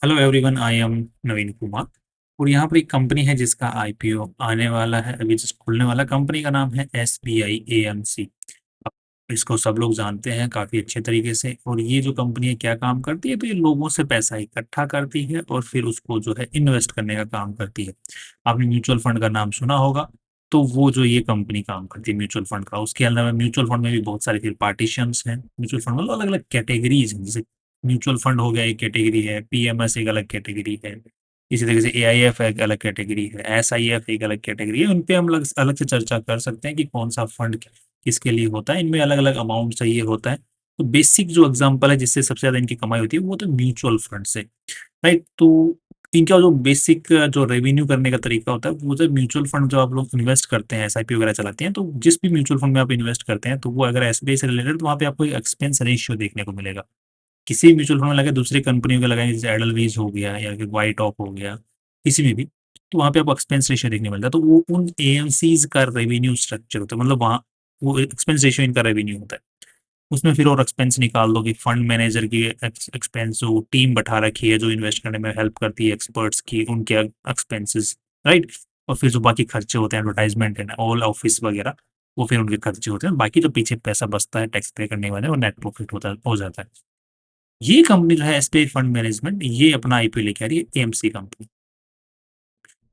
Hello everyone, I am नवीन कुमार। और यहाँ पर एक कंपनी है जिसका आईपीओ आने वाला है, अभी जस्ट खुलने वाला। कंपनी का नाम है एसबीआई एएमसी। अब इसको सब लोग जानते हैं काफ़ी अच्छे तरीके से। और ये जो कंपनी है क्या काम करती है, तो ये लोगों से पैसा इकट्ठा करती है और फिर उसको जो है इन्वेस्ट करने का काम करती है। आपने म्यूचुअल फंड का नाम सुना होगा, तो वो जो ये कंपनी काम करती है म्यूचुअल फंड का, उसके अलावा म्यूचुअल फंड में भी बहुत सारे फिर पार्टीशंस हैं। म्यूचुअल फंड मतलब अलग अलग कैटेगरीज हैं, जैसे म्यूचुअल फंड हो गया एक कैटेगरी है, पीएमएस एक अलग कैटेगरी है, इसी तरीके से एआईएफ एक अलग कैटेगरी है, एसआईएफ एक अलग कैटेगरी है। उन पे हम अलग अलग से चर्चा कर सकते हैं कि कौन सा फंड किसके लिए होता है, इनमें अलग अलग अमाउंट चाहिए होता है। तो बेसिक जो एग्जांपल है जिससे सबसे ज्यादा इनकी कमाई होती है वो तो म्यूचुअल फंड से, राइट। तो इनका जो बेसिक जो रेवेन्यू करने का तरीका होता है वो जो म्यूचुअल फंड, जो आप लोग इन्वेस्ट करते हैं, एसआईपी वगैरह चलाते हैं, तो जिस भी म्यूचुअल फंड में आप इन्वेस्ट करते हैं, तो वो अगर एसबीआई से रिलेटेड, तो वहाँ पे आपको एक एक्सपेंस रेशियो देखने को मिलेगा। किसी भी म्यूचुअल फंड में लगे, दूसरी कंपनियों के लगाएंगे, जैसे एडलवीज हो गया या फिर वाइट ऑफ हो गया, किसी में भी, तो वहाँ पे आपको एक्सपेंस रेशियो देखने मिलता है। तो वो उन एएमसीज का रेवेन्यू स्ट्रक्चर होता है, मतलब वहाँ वो एक्सपेंस रेशियो इनका रेवेन्यू होता है। उसमें फिर और एक्सपेंस निकाल दो कि फंड मैनेजर की एक्सपेंस, जो टीम बैठा रखी है जो इन्वेस्ट करने में हेल्प करती है, एक्सपर्ट्स की, उनके एक्सपेंसेस, राइट। और फिर जो बाकी खर्चे होते हैं, एडवर्टाइजमेंट है ना, ऑल ऑफिस वगैरह, वो फिर उनके खर्चे होते हैं। बाकी जो पीछे पैसा बचता है टैक्स पे करने वाले, वो नेट प्रॉफिट होता हो जाता है। ये कंपनी जो है एसबीआई फंड मैनेजमेंट, ये अपना आईपीओ लेके आ रही है, एएमसी कंपनी।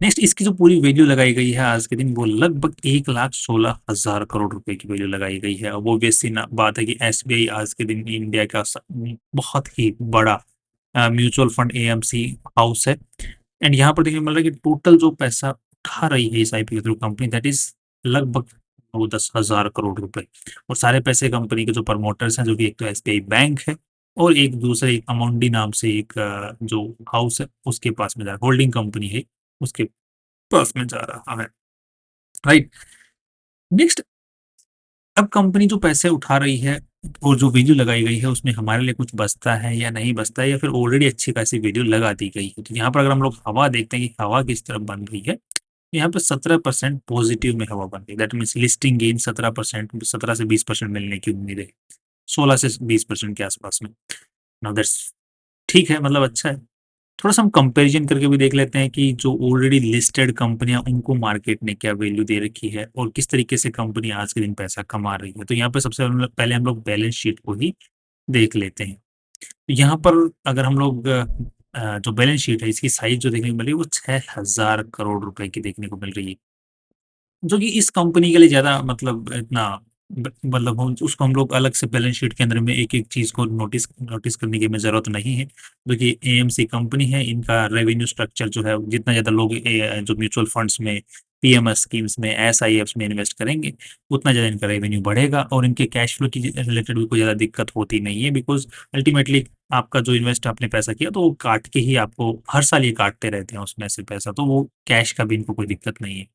नेक्स्ट, इसकी जो पूरी वैल्यू लगाई गई है आज के दिन, वो लगभग 1,16,000 करोड़ रुपए की वैल्यू लगाई गई है। वो बेसी बात है कि एसबीआई आज के दिन इंडिया का बहुत ही बड़ा म्यूचुअल फंड एएमसी हाउस है। एंड यहाँ पर देखने को मिल रहा है कि टोटल जो पैसा उठा रही है इस IPO through company, that is लगभग 9-10 हज़ार करोड़ रुपए। और सारे पैसे कंपनी के जो प्रमोटर्स हैं, जो कि एक तो एसबीआई बैंक है और एक दूसरे एक अमौंडी नाम से एक जो हाउस है उसके पास में जा रहा है, होल्डिंग कंपनी है उसके पास में जा रहा है, राइट। नेक्स्ट, अब कंपनी जो पैसे उठा रही है और जो वैल्यू लगाई गई है, उसमें हमारे लिए कुछ बचता है या नहीं बचता है, या फिर ऑलरेडी अच्छी खासी वैल्यू लगा दी गई है। तो यहाँ पर अगर हम लोग हवा देखते हैं कि हवा किस तरफ बन रही है, यहाँ पे 17% पॉजिटिव में हवा बन रही है। दैट मीन्स लिस्टिंग गेन 17%, 17 से 20% मिलने की उम्मीद है, 16 से 20% के आसपास में। नाउ दैट्स ठीक है, मतलब अच्छा है। थोड़ा सा हम कंपैरिजन करके भी देख लेते हैं कि जो ऑलरेडी लिस्टेड कंपनियां, उनको मार्केट ने क्या वैल्यू दे रखी है और किस तरीके से कंपनी आज के दिन पैसा कमा रही है। तो यहाँ पे सबसे पहले हम लोग बैलेंस शीट को ही देख लेते हैं। तो यहाँ पर अगर हम लोग जो बैलेंस शीट है, इसकी साइज जो देखने को मिल रही है वो 6,000 करोड़ रुपए की देखने को मिल रही है, जो कि इस कंपनी के लिए ज्यादा मतलब इतना मतलब उसको हम लोग अलग से बैलेंस शीट के अंदर में एक एक चीज को नोटिस नोटिस करने की हमें जरूरत नहीं है। जो कि एएमसी कंपनी है, इनका रेवेन्यू स्ट्रक्चर जो है, जितना ज्यादा लोग जो म्यूचुअल फंड्स में, पीएमएस स्कीम्स में, एसआईएफ्स में इन्वेस्ट करेंगे, उतना ज्यादा इनका रेवेन्यू बढ़ेगा। और इनके कैश फ्लो की रिलेटेड भी कोई ज्यादा दिक्कत होती नहीं है, बिकॉज अल्टीमेटली आपका जो इन्वेस्ट आपने पैसा किया, तो वो काट के ही आपको हर साल ये काटते रहते हैं उसमें से पैसा, तो वो कैश का भी इनको कोई दिक्कत नहीं है।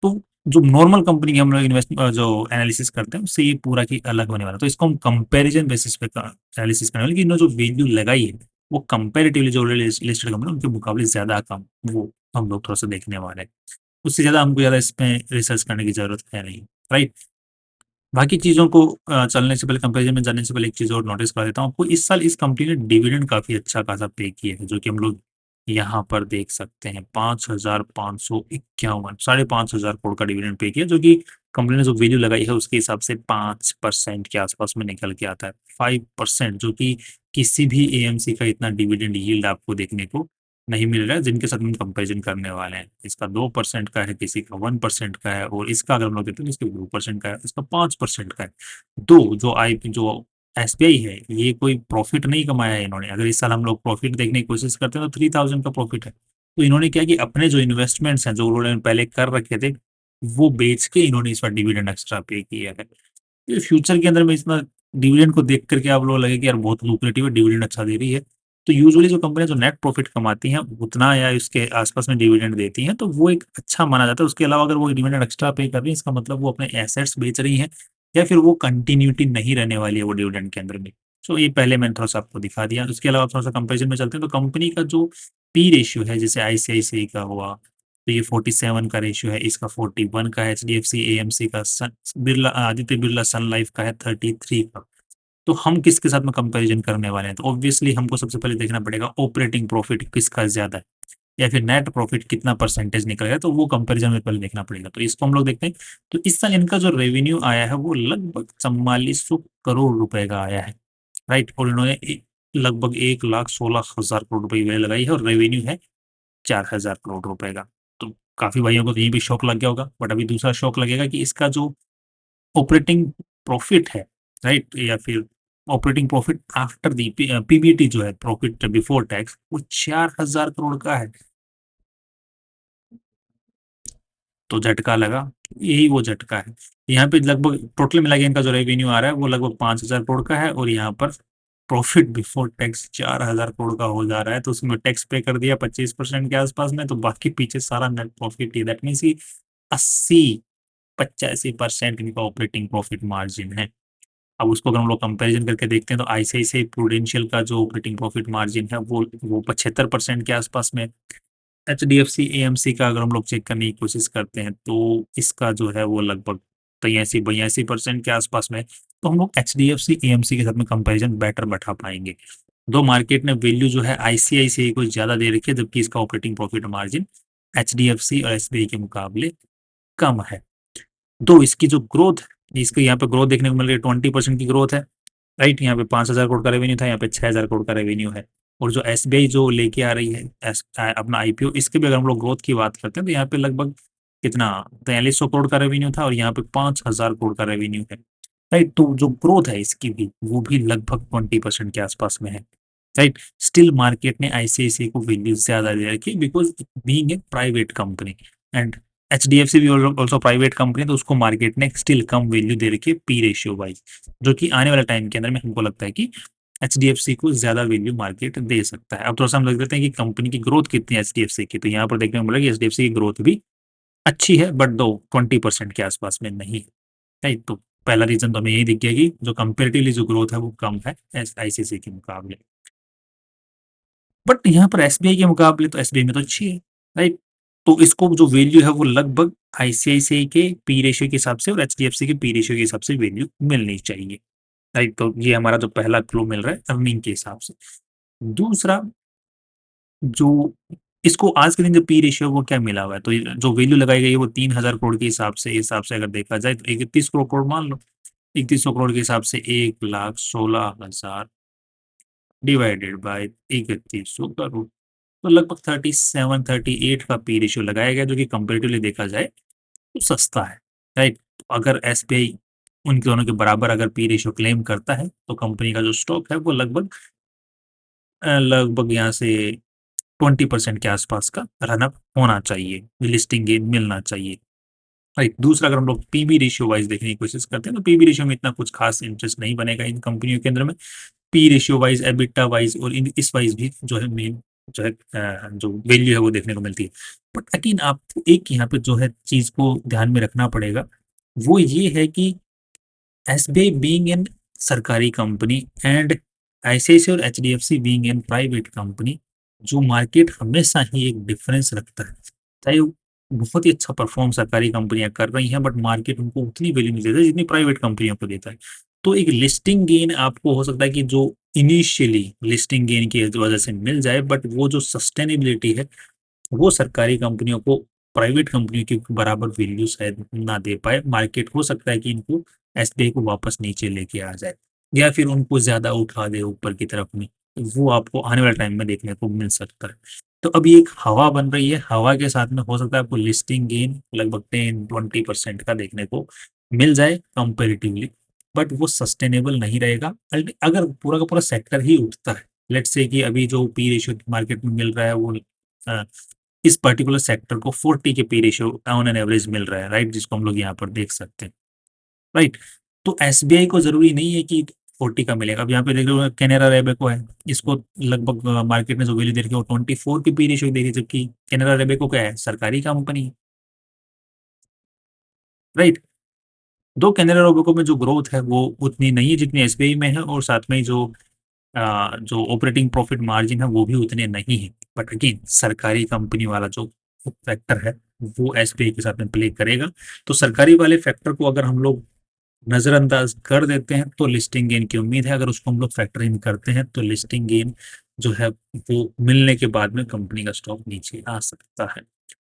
तो जो नॉर्मल कंपनी की हम लोग इन्वेस्ट जो एनालिसिस करते हैं, उससे ये पूरा की अलग होने वाला है। तो इसको हम कंपैरिजन बेसिस पे एनालिसिस करने वाले कि इन्होंने जो वैल्यू लगाई है, वो कंपैरेटिवली जो लिस्टेड कंपनी उनके मुकाबले ज्यादा कम, वो हम लोग थोड़ा सा देखने वाले हैं। उससे ज्यादा हमको ज्यादा इसमें रिसर्च करने की जरूरत है नहीं, राइट। बाकी चीजों को चलने से पहले, कंपैरिजन में जाने से पहले एक चीज और नोटिस कर देता हूँ आपको। इस साल इस कंपनी ने डिविडेंड काफी अच्छा खासा पे किया है, जो कि हम लोग यहाँ पर देख सकते हैं। 5,551, 5,500 करोड़ का डिविडेंड पे किया, जो कि कंपनी ने जो वैल्यू लगाई है उसके हिसाब से 5% के आसपास में निकल के आता है। 5%, जो कि किसी भी एएमसी का इतना डिविडेंड यील्ड आपको देखने को नहीं मिल रहा है, जिनके साथ हम कंपेरिजन करने वाले हैं। इसका 2% का है, किसी का 1% का है, और इसका अगर हम लोग देखते हैं, इसके 2% का है, इसका 5% का है। दो जो एसबीआई है, ये कोई प्रॉफिट नहीं कमाया है इन्होंने। अगर इस साल हम लोग प्रॉफिट देखने की कोशिश करते हैं तो 3,000 का प्रॉफिट है। तो इन्होंने क्या कि अपने जो इन्वेस्टमेंट्स हैं, जो उन्होंने पहले कर रखे थे, वो बेच के इन्होंने इस बार डिविडेंड एक्स्ट्रा पे किया है। ये फ्यूचर के अंदर में इतना डिविडेंड को देख करके आप लोग लगे कि यार बहुत लुक्रेटिव है, डिविडेंड अच्छा दे रही है। तो यूजुअली जो कंपनियां जो नेट प्रॉफिट कमाती हैं, उतना या इसके आसपास में डिविडेंड देती हैं, तो वो एक अच्छा माना जाता है। उसके अलावा अगर वो डिविडेंड एक्स्ट्रा पे कर रही है, इसका मतलब वो अपने एसेट्स बेच रही हैं, या फिर वो कंटिन्यूटी नहीं रहने वाली है वो डिविडेंड के अंदर में। सो ये पहले मैंने थोड़ा सा आपको दिखा दिया। उसके अलावा थोड़ा सा कंपेरिजन में चलते हैं, तो कंपनी का जो पी रेशियो है, जैसे आईसीआईसीआई का हुआ, तो ये 47 का रेशियो है, इसका 41 का है। एचडीएफसी एएमसी का, बिरला आदित्य बिरला सन लाइफ का है 33 का। तो हम किसके साथ में कंपैरिजन करने वाले हैं? तो ऑब्वियसली हमको सबसे पहले देखना पड़ेगा ऑपरेटिंग प्रॉफिट किसका ज़्यादा है या फिर नेट प्रॉफिट कितना परसेंटेज निकलेगा, तो वो कंपैरिजन में पहले देखना पड़ेगा। तो इसको हम लोग देखते हैं। तो इस साल इनका जो रेवेन्यू आया है वो लगभग 4400 करोड़ रुपए का आया है, राइट? और इन्होंने लगभग 1,16,000 करोड़ रुपए की वैल्यू लगाई है और रेवेन्यू है 4,000 करोड़ रुपए का। तो काफ़ी भाइयों को तो यहीं पे शौक लग गया होगा, बट अभी दूसरा शौक लगेगा कि इसका जो ऑपरेटिंग प्रॉफिट है, राइट? या फिर operating profit after the PBT जो है, प्रॉफिट बिफोर टैक्स, वो 4,000 करोड़ का है। तो झटका लगा, यही वो झटका है। यहाँ पे लगभग टोटल मिला के इनका जो रेवेन्यू आ रहा है वो लगभग 5,000 करोड़ का है और यहाँ पर प्रॉफिट बिफोर टैक्स 4,000 करोड़ का हो जा रहा है। तो उसमें टैक्स पे कर दिया 25% के आसपास में, तो बाकी पीछे सारा net profit he, that means की 80-85% इनका ऑपरेटिंग प्रॉफिट मार्जिन है। अब उसको अगर हम लोग कंपैरिजन करके देखते हैं तो आईसीआईसीआई प्रूडेंशियल का जो ऑपरेटिंग प्रॉफिट मार्जिन है वो 75% के आसपास में। एचडीएफसी एएमसी का अगर हम लोग चेक करने की कोशिश करते हैं तो इसका जो है वो लगभग 83-82% के आसपास में। तो हम लोग एचडीएफसी एएमसी के साथ में कंपैरिजन बेटर बैठा पाएंगे। दो मार्केट ने वैल्यू जो है आईसीआईसीआई को ज्यादा दे रखी है, जबकि इसका ऑपरेटिंग प्रॉफिट मार्जिन एचडीएफसी और एसबीआई के मुकाबले कम है। दो इसकी जो ग्रोथ है, इसके यहाँ पे ग्रोथ देखने को मिल रही है, 20% की ग्रोथ है, राइट? यहाँ पे 5,000 करोड़ का रेवेन्यू था, यहाँ पे 6,000 करोड़ का रेवेन्यू है। और जो एसबीआई जो लेके आ रही है अपना आईपीओ, इसके भी अगर हम लोग ग्रोथ की बात करते हैं तो यहाँ पे लगभग कितना 4300 करोड़ का रेवेन्यू था और यहाँ पे 5,000 करोड़ का रेवेन्यू है, राइट? तो जो ग्रोथ है इसकी भी वो भी लगभग 20% के आसपास में है, राइट? स्टिल मार्केट ने आईसीआईसीआई को वैल्यू ज्यादा दे रखी because being a private company, and HDFC भी ऑल्सो प्राइवेट कंपनी, तो उसको मार्केट ने स्टिल कम वैल्यू दे रखी है पी रेशियो वाइज, जो कि आने वाले टाइम के अंदर में हमको लगता है कि एचडीएफसी को ज्यादा वैल्यू मार्केट दे सकता है। अब थोड़ा सा हम लग देते हैं कि कंपनी की ग्रोथ कितनी है एचडीएफसी की, तो यहाँ पर देखने को मिला कि एचडीएफसी की ग्रोथ भी अच्छी है, बट दो 20% के आसपास में नहीं है, राइट? तो पहला रीजन तो हमें यही दिख गया कि जो कंपेरेटिवली जो ग्रोथ है वो कम है आईसीसी के मुकाबले। बट यहाँ पर एसबीआई के मुकाबले तो एसबीआई में तो अच्छी है, राइट? तो इसको जो वैल्यू है वो लगभग आईसीआईसीआई के पी रेशियो के हिसाब से और एचडीएफसी के पी रेशियो के हिसाब से वैल्यू मिलनी चाहिए, राइट? तो ये हमारा जो पहला क्लू मिल रहा है अर्निंग के हिसाब से। दूसरा, जो इसको आज के दिन जो पी रेशियो वो क्या मिला हुआ है, तो जो वैल्यू लगाई गई है वो 3,000 करोड़ के हिसाब से अगर देखा जाए तो 31 करोड़ मान लो, 3100 करोड़ के हिसाब से 1,16,000 डिवाइडेड बाय 3100 करोड़, तो लगभग 37-38 का पी रेशियो लगाया गया, जो कि कंपेरेटिवली देखा जाए तो सस्ता है, राइट? अगर एसबीआई उन दोनों के बराबर अगर पी रेशियो क्लेम करता है तो कंपनी का जो स्टॉक है वो लगभग यहाँ से 20% के आसपास का रनअप होना चाहिए, लिस्टिंग गेन मिलना चाहिए, राइट? दूसरा, अगर हम लोग पीबी रेशियो वाइज देखने की कोशिश करते हैं तो पीबी रेशियो में इतना कुछ खास इंटरेस्ट नहीं बनेगा इन कंपनियों के अंदर में। P ratio wise, EBITDA wise और इस वाइज भी जो है मेन जो है जो वैल्यू है वो देखने को मिलती है। बट अगेन आपको एक यहाँ पे जो है चीज को ध्यान में रखना पड़ेगा, वो ये है कि एसबीआई बीइंग एन सरकारी कंपनी एंड आईसीआईसीआई और HDFC being an private company, जो मार्केट हमेशा ही एक डिफरेंस रखता है। चाहे वो बहुत ही अच्छा परफॉर्म सरकारी कंपनियां कर रही हैं, बट मार्केट उनको उतनी वैल्यू नहीं देता जितनी प्राइवेट कंपनियों को देता है। तो एक लिस्टिंग गेन आपको हो सकता है कि जो इनिशियली लिस्टिंग गेन की वजह से मिल जाए, बट वो जो सस्टेनेबिलिटी है वो सरकारी कंपनियों को प्राइवेट कंपनियों की बराबर वैल्यू शायद ना दे पाए। मार्केट हो सकता है कि इनको एसबीआई को वापस नीचे लेके आ जाए या फिर उनको ज्यादा उठा दे ऊपर की तरफ में, तो वो आपको आने वाले टाइम में देखने को मिल सकता है। तो अभी एक हवा बन रही है, हवा के साथ में हो सकता है आपको लिस्टिंग गेन लगभग 10-20% का देखने को मिल जाए कंपेरेटिवली, बट वो सस्टेनेबल नहीं रहेगा। अगर पूरा का पूरा सेक्टर ही उठता है, लेट्स से कि अभी जो पी रेशियो मार्केट में मिल रहा है वो इस पर्टिकुलर सेक्टर को 40 के P ratio on an average मिल रहा है, राइट? जिसको हम लोग यहाँ पर देख सकते हैं, राइट? तो एसबीआई को जरूरी नहीं है कि 40 का मिलेगा। अब यहाँ पे देख लो कैनरा रेबेको है, इसको लगभग मार्केट ने जो वैल्यू दे रखी है वो 24 की पी रेशियो दे रही है, जबकि कैनरा रेबेको क्या है, सरकारी कंपनी, राइट? दो कैनरा रेबेको में जो ग्रोथ है वो उतनी नहीं है जितनी एसबीआई में है, और साथ में जो ऑपरेटिंग प्रॉफिट मार्जिन है वो भी उतने नहीं है। बट अगेन सरकारी कंपनी वाला जो फैक्टर है वो एसबीआई के साथ में प्ले करेगा। तो सरकारी वाले फैक्टर को अगर हम लोग नज़रअंदाज कर देते हैं तो लिस्टिंग गेन की उम्मीद है। अगर उसको हम लोग फैक्टर इन करते हैं तो लिस्टिंग गेन जो है वो मिलने के बाद में कंपनी का स्टॉक नीचे आ सकता है।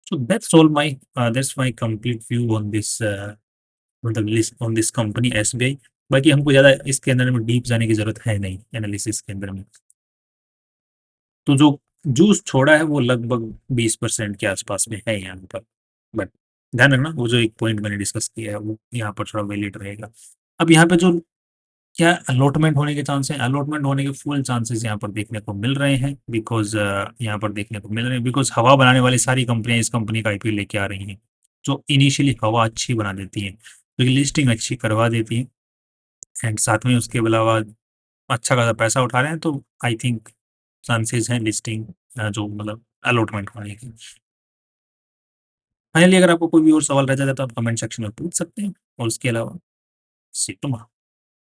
So that's my complete view on this मतलब list on this company SBI. बाकी हमको ज़्यादा इसके अंदर में डीप जाने की ज़रूरत है नहीं एनालिसिस के अंदर में। तो जो जूस छोड़ा है वो लगभग 20% के आसपास में है यहाँ पर। बट ध्यान रखना वो जो एक पॉइंट मैंने डिस्कस किया है वो यहाँ पर थोड़ा वैलिड रहेगा। अब यहाँ पे जो क्या अलॉटमेंट होने के चांस हैं, अलॉटमेंट होने के फुल चांसेस यहाँ पर देखने को मिल रहे हैं। बिकॉज यहाँ पर देखने को मिल रहे हैं बिकॉज हवा बनाने वाली सारी कंपनियां इस कंपनी का आईपीओ लेके आ रही हैं, जो इनिशियली हवा अच्छी बना देती हैं, तो लिस्टिंग अच्छी करवा देती हैं एंड साथ में उसके अलावा अच्छा खासा पैसा उठा रहे हैं। तो आई थिंक चांसेस हैं लिस्टिंग जो मतलब अलॉटमेंट होने की। फाइनली अगर आपको कोई भी और सवाल रह जाता है तो आप कमेंट सेक्शन में पूछ सकते हैं। और उसके अलावा सी टुमारो।